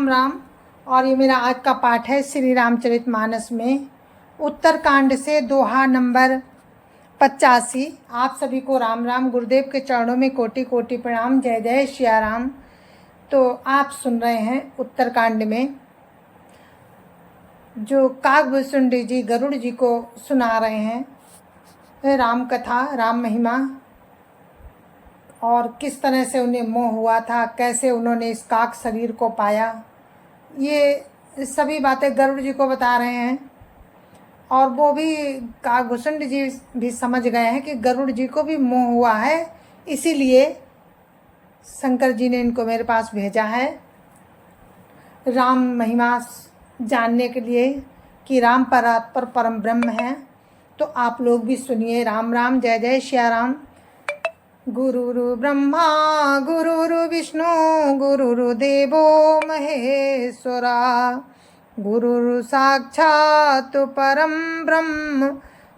राम। और ये मेरा आज का पाठ है श्री रामचरितमानस में उत्तरकांड से दोहा नंबर 85। आप सभी को राम राम। गुरुदेव के चरणों में कोटि कोटि प्रणाम। जय जय सिया राम। तो आप सुन रहे हैं उत्तरकांड में जो काकभूषुंडी जी गरुड़ जी को सुना रहे हैं राम कथा, राम महिमा, और किस तरह से उन्हें मोह हुआ था, कैसे उन्होंने इस काक शरीर को पाया, ये सभी बातें गरुड़ जी को बता रहे हैं। और वो भी काकभूषुंडी जी भी समझ गए हैं कि गरुड़ जी को भी मोह हुआ है, इसीलिए शंकर जी ने इनको मेरे पास भेजा है राम महिमा जानने के लिए कि राम परात्पर परम ब्रह्म है। तो आप लोग भी सुनिए। राम राम। जय जय सिया राम। गुरुरु ब्रह्मा गुरुरु विष्णु गुरुरु देवो महेश्वरा गुरुरु साक्षात् परम ब्रह्म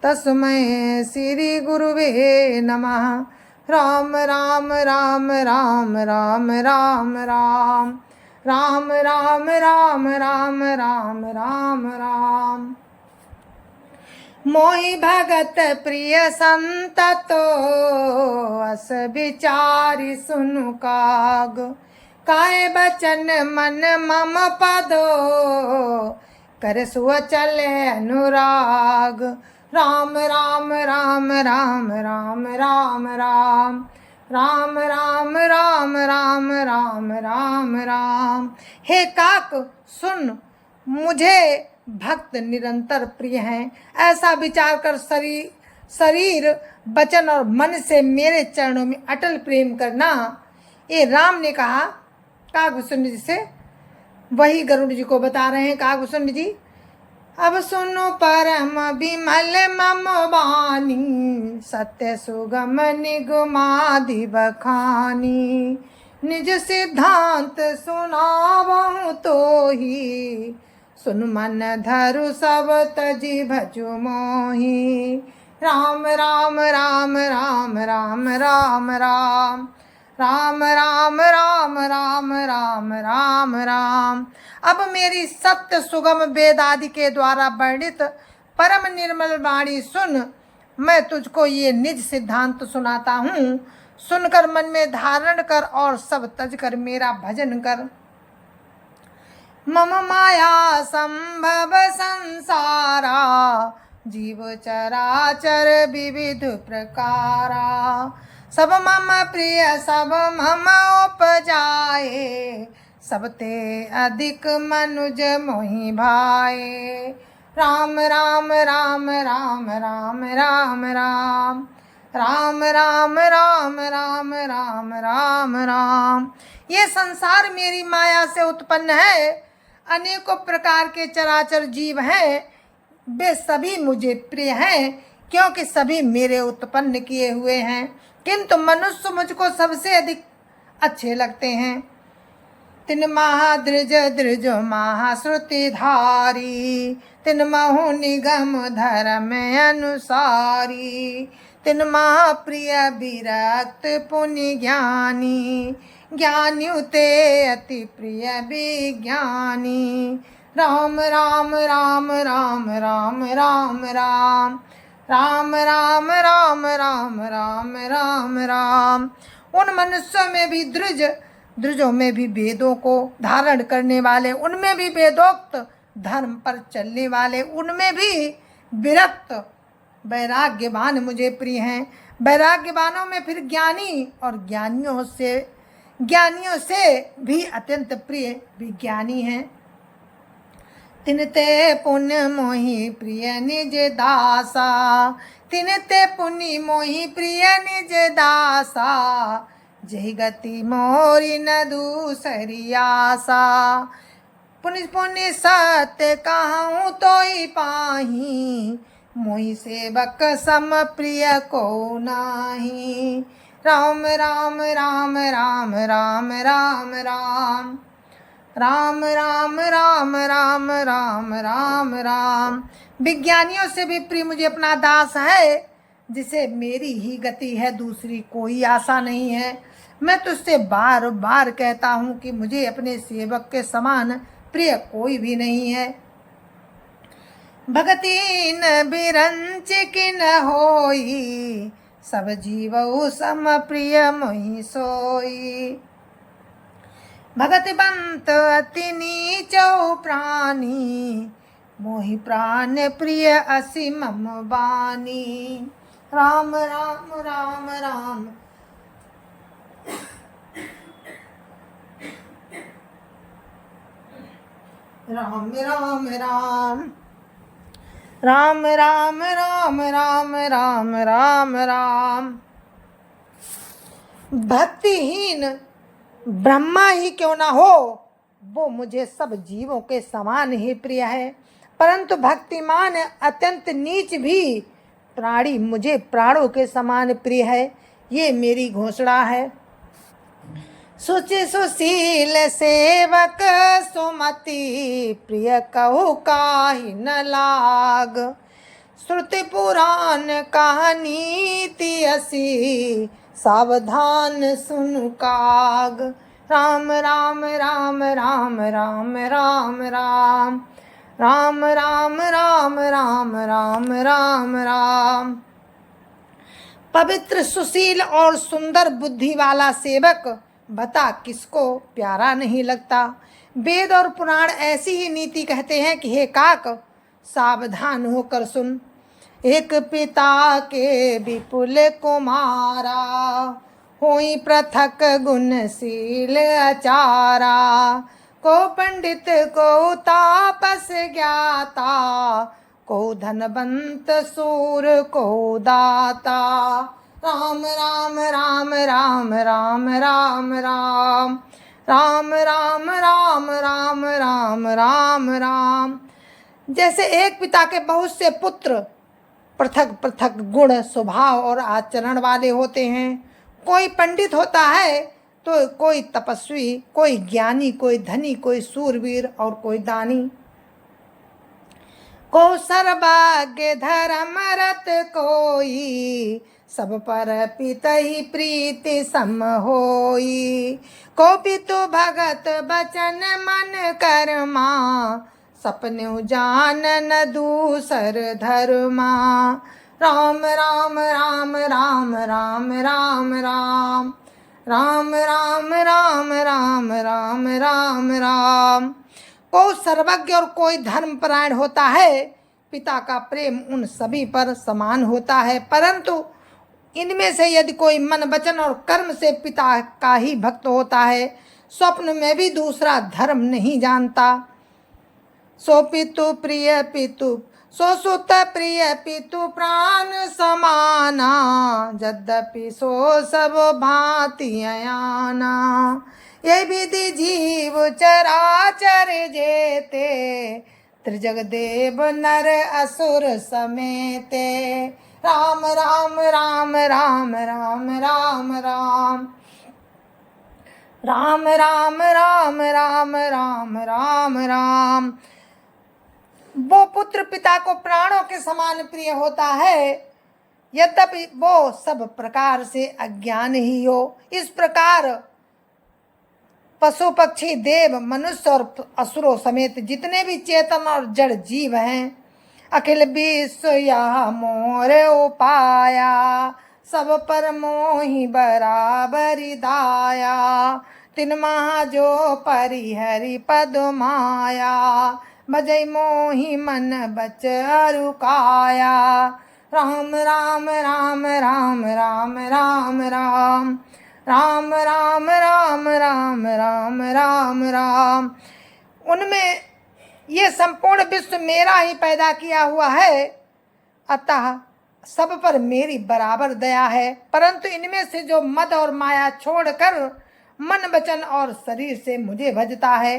तस्मै श्री गुरुवे नमः। राम राम राम राम राम राम राम राम राम राम राम राम राम राम। मोहि भगत प्रिय संत तो अस विचारि सुनु काग काय बचन मन मम पदो कर सुअ चले अनुराग। राम राम राम राम राम राम राम राम राम राम राम राम राम राम। हे काक सुन, मुझे भक्त निरंतर प्रिय हैं। ऐसा विचार कर शरीर वचन और मन से मेरे चरणों में अटल प्रेम करना। ये राम ने कहा काकभूषुंडी जी से, वही गरुड़ जी को बता रहे हैं काकभूषुंडी जी। अब सुनो परम विमल मम वाणी सत्य सुगम निगमादि बखानी निज सिद्धांत सुनावहु तो ही सुन मन धरु सब तजी भजु मोही। राम राम राम राम राम राम राम राम राम राम राम राम राम राम। अब मेरी सत्य सुगम वेद आदि के द्वारा वर्णित परम निर्मल वाणी सुन। मैं तुझको ये निज सिद्धांत सुनाता हूँ। सुनकर मन में धारण कर और सब तज कर मेरा भजन कर। मम माया संभव संसारा जीव चराचर विविध प्रकारा सब मम प्रिय सब मम उपजाए सब ते अधिक मनुज मोहि भाए। राम राम राम राम राम राम राम राम राम राम राम राम राम राम। ये संसार मेरी माया से उत्पन्न है। अनेकों प्रकार के चराचर जीव हैं, वे सभी मुझे प्रिय हैं क्योंकि सभी मेरे उत्पन्न किए हुए हैं। किंतु मनुष्य मुझको सबसे अधिक अच्छे लगते हैं। तिन महाद्रज द्रज महाश्रुतिधारी तिन महु निगम धर्म अनुसारी तिन महाप्रिय विरक्त पुण्य ज्ञानी ज्ञानियुते अति प्रिय विज्ञानी। राम राम राम राम राम राम राम राम राम राम राम राम राम राम। उन मनुष्यों में भी द्रुजों में भी वेदों को धारण करने वाले, उनमें भी वेदोक्त धर्म पर चलने वाले, उनमें भी विरक्त वैराग्यवान मुझे प्रिय हैं। वैराग्यवानों में फिर ज्ञानी और ज्ञानियों से भी अत्यंत प्रिय विज्ञानी हैं। तिनते पुण्य मोहि प्रिय निज दासा तिनते पुण्य मोहि प्रिय निज दासा जय गति मोरी न दूसरी आसा। पुण्य पुण्य सत्य कहूँ तो ही पाही मोहि सेवक सम प्रिय को नाही। राम राम राम राम राम राम राम राम राम राम राम राम राम राम। विज्ञानियों से भी प्रिय मुझे अपना दास है जिसे मेरी ही गति है, दूसरी कोई आशा नहीं है। मैं तुझसे बार बार कहता हूँ कि मुझे अपने सेवक के समान प्रिय कोई भी नहीं है। भगतीन बिरंच की न होई, सब जीवऊ सम प्रिय मोहि सोई। भगतवंत अति नीचौ प्राणी, मोहि प्राण प्रिय असि मम बानी। राम राम राम राम राम राम राम राम राम राम राम राम राम राम। भक्तिहीन ब्रह्मा ही क्यों ना हो, वो मुझे सब जीवों के समान ही प्रिय है, परंतु भक्तिमान अत्यंत नीच भी प्राणी मुझे प्राणों के समान प्रिय है। ये मेरी घोषणा है। सुचि सुशील सेवक सुमति, प्रिय कहु काहि न लाग। श्रुति पुराण कहानीति असी, सावधान सुनु काग। राम राम राम राम राम राम राम राम राम राम राम राम राम राम। पवित्र सुशील और सुंदर बुद्धि वाला सेवक बता किसको प्यारा नहीं लगता। वेद और पुराण ऐसी ही नीति कहते हैं कि हे काक, सावधान होकर सुन। एक पिता के विपुल कुमारा, होई पृथक गुणशील आचारा। को पंडित को तापस ज्ञाता, को धनवंत सूर को दाता। राम राम राम राम राम राम राम राम राम राम राम राम राम राम। जैसे एक पिता के बहुत से पुत्र पृथक पृथक गुण, स्वभाव और आचरण वाले होते हैं। कोई पंडित होता है तो कोई तपस्वी, कोई ज्ञानी, कोई धनी, कोई सूरवीर और कोई दानी। को सर्वज्ञ धर्मरत कोई, सब पर पितहि प्रीति सम होई। को पितु भगत बचन मन कर्मा, सपने जानन दूसर धर्मा। राम राम राम राम राम राम राम राम राम राम राम राम राम राम। कोई सर्वज्ञ और कोई धर्मपरायण होता है। पिता का प्रेम उन सभी पर समान होता है, परंतु इनमें से यदि कोई मन वचन और कर्म से पिता का ही भक्त होता है, स्वप्न में भी दूसरा धर्म नहीं जानता। सो पितु प्रिय पितु, सो सुत प्रिय पितु प्राण समाना, यद्यपि सो सब भांति अयाना। ये विधि जीव चराचर जेते, त्रिजग देव नर असुर समेते। राम राम राम राम राम राम राम राम राम राम राम राम राम राम। वो पुत्र पिता को प्राणों के समान प्रिय होता है, यद्यपि वो सब प्रकार से अज्ञान ही हो। इस प्रकार पशु पक्षी देव मनुष्य और असुरों समेत जितने भी चेतन और जड़ जीव हैं, अखिल विश्व यह मोर उपाया, सब पर मोहि बराबरि दाया। तिन महा जो परिहरि पद माया, भजै मोहि मन बच अरुकाया। राम राम राम राम राम राम राम राम राम राम राम राम राम राम। उनमें ये संपूर्ण विश्व मेरा ही पैदा किया हुआ है, अतः सब पर मेरी बराबर दया है। परंतु इनमें से जो मद और माया छोड़कर मन वचन और शरीर से मुझे भजता है,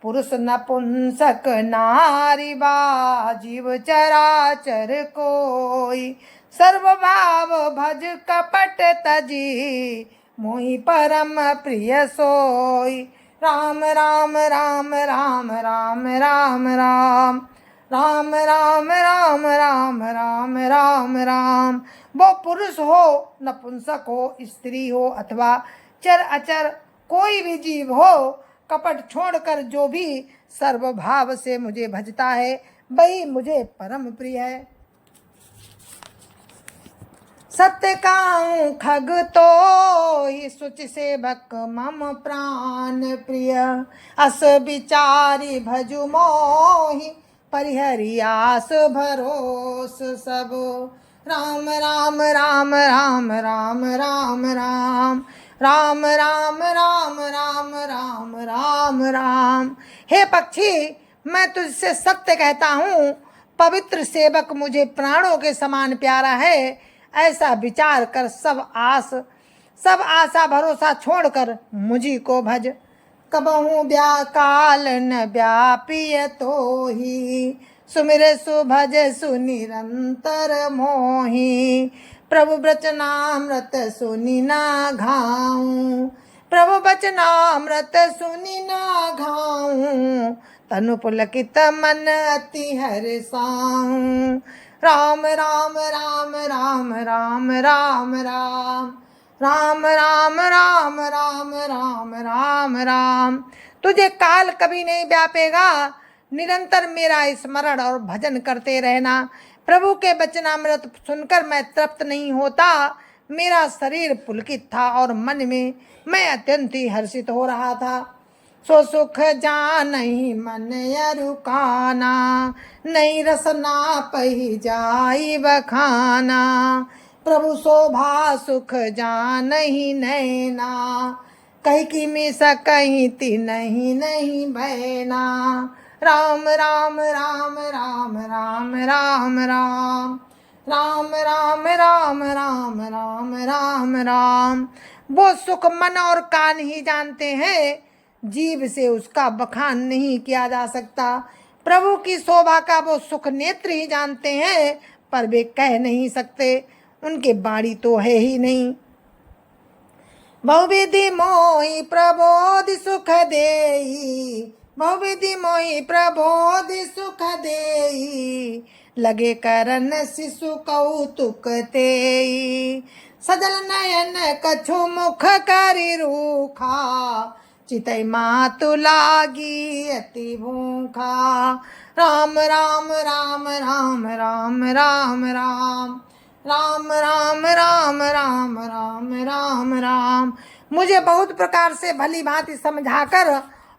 पुरुष नपुंसक नारी बा जीव चराचर कोई, सर्वभाव भज कपट तजी, मोहि परम प्रिय सोई। राम राम राम राम राम राम राम राम राम राम राम राम राम राम। वो पुरुष हो, नपुंसक हो, स्त्री हो अथवा चर अचर कोई भी जीव हो, कपट छोड़कर जो भी सर्वभाव से मुझे भजता है, वही मुझे परम प्रिय है। सत्य काहूँ खग तो ही सुचि सेवक मम प्राण प्रिय, अस विचारी भजु मोहि परिहरि आस भरोस सब। राम राम राम राम राम राम राम राम राम राम राम राम राम राम। हे पक्षी, मैं तुझसे सत्य कहता हूँ, पवित्र सेवक मुझे प्राणों के समान प्यारा है। ऐसा विचार कर सब आशा भरोसा छोड़कर मुझी को भज। कबहू व्याकाल न व्यापिय तो ही, सुमिर सुभज सुनिरंतर मोहि। प्रभु वचनामृत सुनि ना घाऊं, प्रभु वचनामृत सुनि ना घाऊं। तनु पुलकित मन अति हर्षाऊं। राम राम राम राम राम राम राम राम राम राम राम राम राम राम। तुझे काल कभी नहीं व्यापेगा, निरंतर मेरा स्मरण और भजन करते रहना। प्रभु के वचनामृत सुनकर मैं तृप्त नहीं होता। मेरा शरीर पुलकित था और मन में मैं अत्यंत ही हर्षित हो रहा था। सो सुख जानहि मन अरुकाना, नहीं रसना पही जाई बखाना। प्रभु शोभा सुख जानहि नैना, कही कि मिस कहीं ती नहीं नहीं बहना। राम राम राम राम राम राम राम राम राम राम राम राम राम राम। वो सुख मन और कान ही जानते हैं, जीव से उसका बखान नहीं किया जा सकता। प्रभु की शोभा का वो सुख नेत्र ही जानते हैं, पर वे कह नहीं सकते, उनके बाणी तो है ही नहीं। बहुविधि मोहि प्रबोधि सुख देई, बहुविधि मोहि प्रबोधि सुख देई। लगे करन शिशु कौतुक तेई, सजल नयन कछु मुख करि रूखा। चितई मातु लागी अति भूखा। राम राम राम राम राम राम राम राम राम राम राम राम राम राम। मुझे बहुत प्रकार से भली भांति समझाकर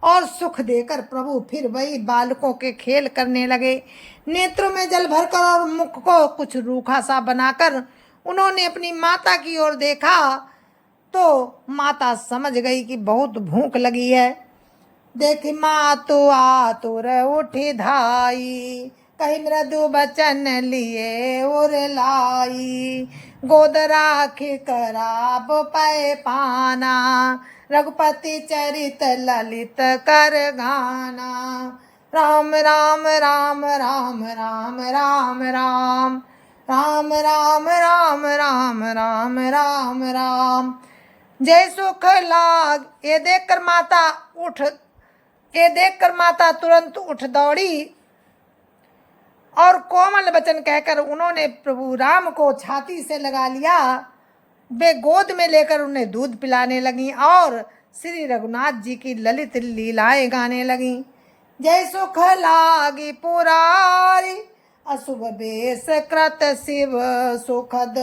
और सुख देकर प्रभु फिर वही बालकों के खेल करने लगे। नेत्रों में जल भरकर और मुख को कुछ रूखा सा बनाकर उन्होंने अपनी माता की ओर देखा, तो माता समझ गई कि बहुत भूख लगी है। देखी मातु आतुर उठी धाई, कही मृदु बचन लिए उर लाई। गोद राखी कराब पै पाना, रघुपति चरित ललित कर गाना। राम राम राम राम राम राम राम राम राम राम राम राम राम राम। जय सुख लाग। ये देखकर माता तुरंत उठ दौड़ी और कोमल वचन कहकर उन्होंने प्रभु राम को छाती से लगा लिया। वे गोद में लेकर उन्हें दूध पिलाने लगी और श्री रघुनाथ जी की ललित लीलाएं गाने लगी। जय सुख लागी पुरारी, अशुभ बेस कृत शिव सुखद।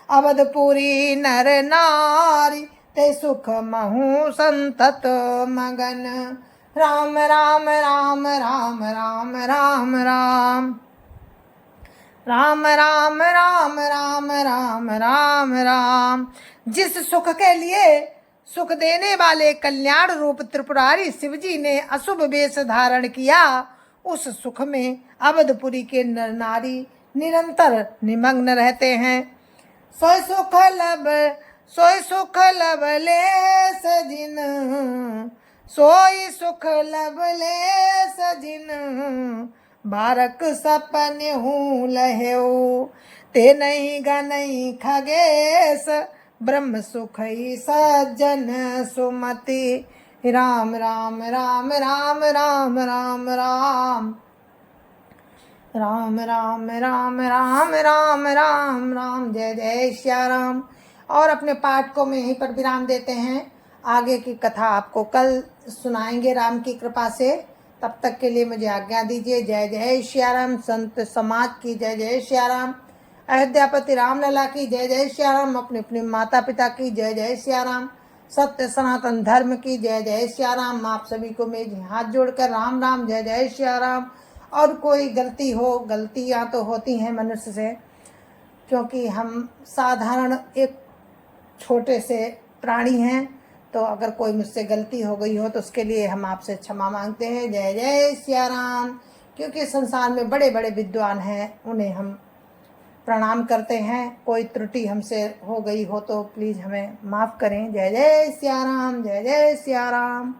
अवधपुरी नर नारी, ते सुख महु संतत मगन। राम राम राम राम राम राम राम राम राम राम राम राम राम राम। जिस सुख के लिए सुख देने वाले कल्याण रूप त्रिपुरारी शिवजी ने अशुभ वेश धारण किया, उस सुख में अवधपुरी के नर नारी निरंतर निमग्न रहते हैं। सोई सुख लब ले सजिन, सोई सुख लब ले सजिन। बारक सपन हूँ लहेऊ, ते नहीं गनई खगेश। ब्रह्म सुखई सज्जन सुमति। राम राम राम राम राम राम राम राम राम राम राम राम राम राम। जय जय श्या राम। और अपने पाठ को मैं यहीं पर विराम देते हैं। आगे की कथा आपको कल सुनाएंगे राम की कृपा से। तब तक के लिए मुझे आज्ञा दीजिए। जय जय सियाराम। संत समाज की जय जय सियाराम। अयोध्यापति रामलला की जय जय सियाराम। अपने अपने माता पिता की जय जय सियाराम। सत्य सनातन धर्म की जय जय सियाराम। आप सभी को मेरे हाथ जोड़कर राम राम जय जय सियाराम। और कोई गलती हो, गलतियाँ तो होती हैं मनुष्य से, क्योंकि हम साधारण एक छोटे से प्राणी हैं। तो अगर कोई मुझसे गलती हो गई हो तो उसके लिए हम आपसे क्षमा मांगते हैं। जय जय सियाराम। क्योंकि संसार में बड़े बड़े विद्वान हैं, उन्हें हम प्रणाम करते हैं। कोई त्रुटि हमसे हो गई हो तो प्लीज़ हमें माफ़ करें। जय जय सियाराम। जय जय सियाराम।